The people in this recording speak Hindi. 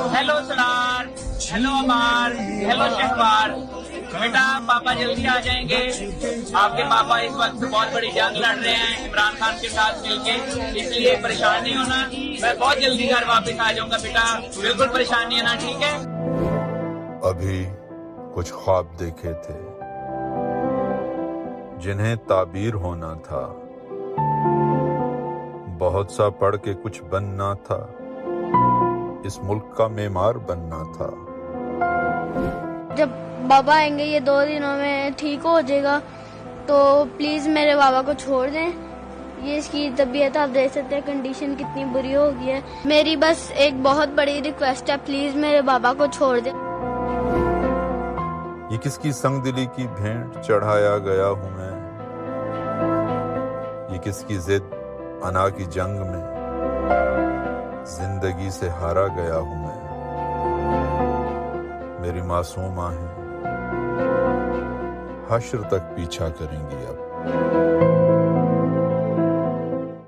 हेलो सलार, हेलो अमार, हेलो शहबार। बेटा पापा जल्दी आ जाएंगे। आपके पापा इस वक्त बहुत बड़ी जंग लड़ रहे हैं इमरान खान के साथ मिलके, इसलिए परेशान नहीं होना। मैं बहुत जल्दी घर वापस आ जाऊंगा बेटा, बिल्कुल परेशान नहीं होना, ठीक है। अभी कुछ ख्वाब देखे थे जिन्हें ताबीर होना था, बहुत सा पढ़ के कुछ बनना था, इस मुल्क का मेमार बनना था। जब बाबा आएंगे ये 2 दिनों में ठीक हो जाएगा, तो प्लीज मेरे बाबा को छोड़ दें। ये इसकी तबीयत आप देख सकते हैं, कंडीशन कितनी बुरी हो गई है। मेरी बस एक बहुत बड़ी रिक्वेस्ट है, प्लीज मेरे बाबा को छोड़ दें। ये किसकी संगदिली की भेंट चढ़ाया गया हूं मैं, ये किसकी जिद अना की जंग में जिंदगी से हारा गया हूं मैं। मेरी मासूम आहें हश्र तक पीछा करेंगी अब।